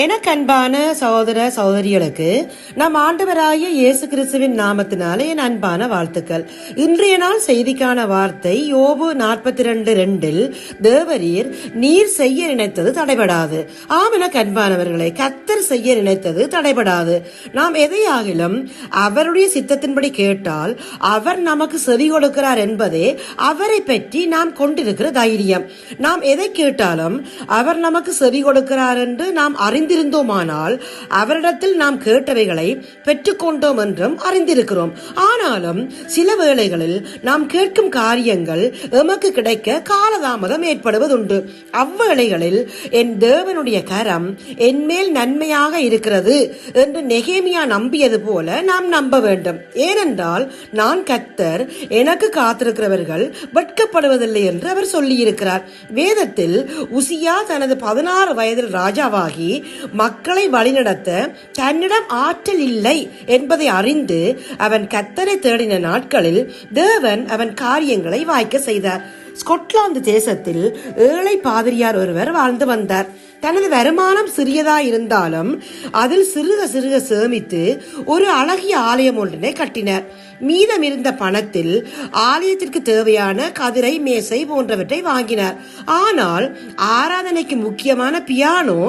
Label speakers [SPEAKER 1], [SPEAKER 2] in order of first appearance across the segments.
[SPEAKER 1] எனக்கு அன்பான சகோதர சகோதரிகளுக்கு நம் ஆண்டவராகிய இயேசு கிறிஸ்துவின் நாமத்தினாலே என் அன்பான வாழ்த்துக்கள். இன்றைய நாள் செய்திக்கான வார்த்தை யோபு 42:2 தேவரீர் நீர் செய்ய நினைத்தது தடைபடாது. ஆம், எனக்கு அன்பானவர்களை, கர்த்தர் செய்ய நினைத்தது தடைபடாது. நாம் எதையாகிலும் அவருடைய சித்தத்தின்படி கேட்டால் அவர் நமக்கு செவி கொடுக்கிறார் என்பதே அவரை பற்றி நாம் கொண்டிருக்கிற தைரியம். நாம் எதை கேட்டாலும் அவர் நமக்கு செவி கொடுக்கிறார் என்று நாம் அறிந்திருந்தோமானால் அவரிடத்தில் நாம் கேட்டவைகளை பெற்றுக்கொண்டோம் என்றும் அறிந்திருக்கிறோம். ஆனாலும் சில வேளைகளில் நாம் கேட்கும் காரியங்கள் எமக்கு கிடைக்க காலதாமதம் ஏற்படுவதுண்டு. அவ்வேளைகளில் என் தேவனுடைய கரம் என்மேல் நன்மையாக இருக்கிறது என்று நெகேமியா நம்பியது போல நாம் நம்ப வேண்டும். ஏனென்றால் நான் கர்த்தர், எனக்கு காத்திருக்கிறவர்கள் வெட்கப்படுவதில்லை என்று அவர் சொல்லியிருக்கிறார். வேதத்தில் உசியா தனது 16 வயதில் ராஜாவாகி மக்களை வழிநடத்த தன்னிடம் ஆற்றல் இல்லை என்பதை அறிந்து அவன் கர்த்தரை தேடின நாட்களில் தேவன் அவன் காரியங்களை வாய்க்க செய்தார். ஸ்கொட்லாந்து தேசத்தில் ஏழை பாதிரியார் ஒருவர் வாழ்ந்து வந்தார். தனது வருமானம் சிறியதா இருந்தாலும் அதில் சிறுக சிறுக சேமித்து ஒரு அழகிய ஆலயம் ஒன்றினை கட்டினார். மீதம் இருந்த பணத்தில் ஆலயத்திற்கு தேவையான கதிரை, மேசை போன்றவற்றை வாங்கினார். ஆனால் ஆராதனைக்கு முக்கியமான பியானோ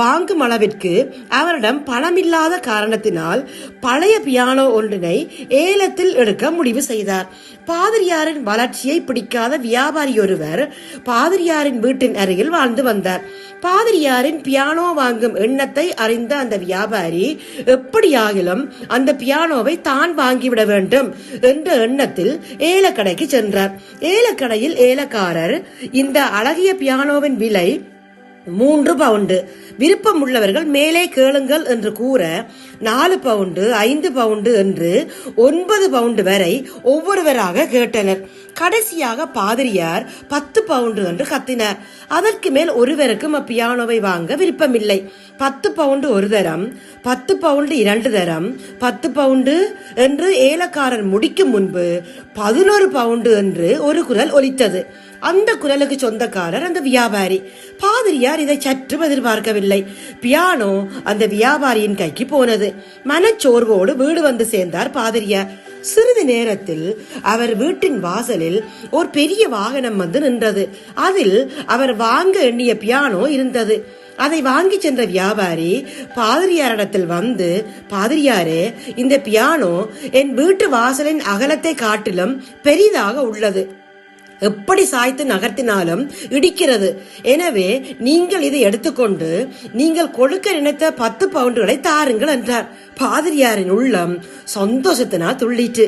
[SPEAKER 1] வாங்கும் அளவிற்கு அவரிடம் பணமில்லாத காரணத்தினால் பழைய பியானோ ஒன்றினை ஏலத்தில் எடுக்க முடிவு செய்தார். பாதிரியாரின் வளர்ச்சியை பிடிக்காத வியாபாரி ஒருவர் பாதிரியாரின் வீட்டின் அருகில் வாழ்ந்து வந்தார். பாதிரியாரின் பியானோ வாங்கும் எண்ணத்தை அறிந்த அந்த வியாபாரி எப்படியாகிலும் அந்த பியானோவை தான் வாங்கிவிட வேண்டும் என்ற எண்ணத்தில் ஏலக்கடைக்கு சென்றார். ஏலக்கடையில் ஏலக்காரர் இந்த அழகிய பியானோவின் விலை 3 பவுண்டு, விருப்பம் உள்ளவர்கள் மேலே கேளுங்கள் என்று கூற 4 பவுண்டு, 5 பவுண்டு என்று 9 பவுண்டு வரை ஒவ்வொருவராக கேட்டனர். கடைசியாக பாதிரியார் 10 பவுண்டு என்று கத்தினார். அதற்கு மேல் ஒருவருக்கும் அப்பியானோவை வாங்க விருப்பமில்லை. 10 பவுண்டு ஒரு தரம், 10 பவுண்டு 2 தரம், 10 பவுண்டு என்று ஏலக்காரன் முடிக்கும் முன்பு 11 பவுண்டு என்று ஒரு குரல் ஒலித்தது. அந்த குரலுக்கு சொந்தக்காரர் அந்த வியாபாரி. பாதிரியார் இதை சற்றும் எதிர்பார்க்கவில்லை. பியானோ அந்த வியாபாரியின் கைக்கு போனது. மனச்சோர்வோடு வீடு வந்து சேர்ந்தார் பாதிரியார். சிறிது நேரத்தில் அவர் வீட்டின் வாசலில் ஒரு பெரிய வாகனம் வந்து நின்றது. அதில் அவர் வாங்க எண்ணிய பியானோ இருந்தது. அதை வாங்கி சென்ற வியாபாரி பாதிரியாரிடத்தில் வந்து, பாதிரியாரே, இந்த பியானோ என் வீட்டு வாசலின் அகலத்தை காட்டிலும் பெரிதாக உள்ளது. எப்படி சாய்த்து நகர்த்தினாலும் இடிக்கிறது. எனவே நீங்கள் இதை எடுத்துக்கொண்டு நீங்கள் கொடுக்க நினைத்த 10 பவுண்டுகளை தாருங்கள் என்றார். பாதிரியாரின் உள்ளம் சந்தோஷத்தினால் துள்ளிட்டு,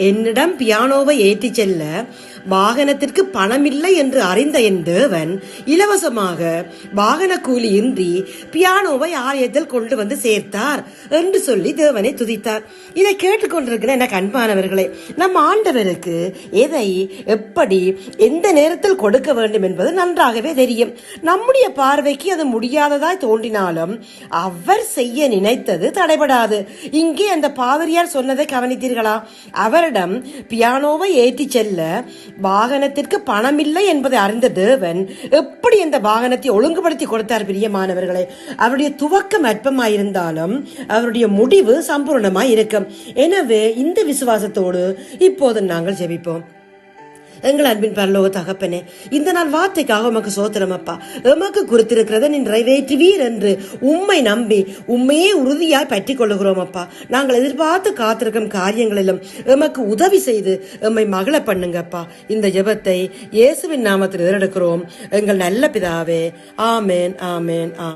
[SPEAKER 1] என்னிடம் பியானோவை ஏற்றி செல்ல வாகனத்திற்கு பணமில்லை என்று அறிந்த என் தேவன் இலவசமாக வாகன கூலி இன்றி பியானோவை ஆலயத்தில் கொண்டு வந்து சேர்த்தார் என்று சொல்லி தேவனை துதித்தார். இதை கேட்டுக்கொண்டிருக்கிற எனக்கு அன்பானவர்களே, நம் ஆண்டவருக்கு எதை எப்படி எந்த நேரத்தில் கொடுக்க வேண்டும் என்பது நன்றாகவே தெரியும். நம்முடைய பார்வைக்கு அது முடியாததாய் தோன்றினாலும் அவர் செய்ய நினைத்தது தடைபடாது. இங்கே அந்த பாதிரியார் சொன்னதை கவனித்தீர்களா? அவரிடம் பியானோவை ஏற்றி செல்ல வாகனத்திற்கு பணமில்லை என்பதை அறிந்த தேவன் எப்படி அந்த வாகனத்தை ஒழுங்குபடுத்தி கொடுத்தார். பிரியமானவர்களே, அவருடைய துவக்கம் அற்பமாயிருந்தாலும் அவருடைய முடிவு சம்பூர்ணமாய் இருக்கும். எனவே இந்த விசுவாசத்தோடு இப்போது நாங்கள் ஜெபிப்போம். எங்கள் அன்பின் பரலோக தகப்பனே, இந்த நாள் வார்த்தைக்காக உமக்கு சோத்திரம் அப்பா. எமக்கு குறித்திருக்கிறத நீ நிறைவேற்றுவீர் என்று உம்மை நம்பி உண்மையே உறுதியாய் பற்றி கொள்ளுகிறோம் அப்பா. நாங்கள் எதிர்பார்த்து காத்திருக்கும் காரியங்களிலும் எமக்கு உதவி செய்து எம்மை மகள பண்ணுங்கப்பா. இந்த ஜெபத்தை இயேசுவின் நாமத்தில் எடுக்கிறோம் எங்கள் நல்ல பிதாவே. ஆமேன், ஆமேன், ஆமேன்.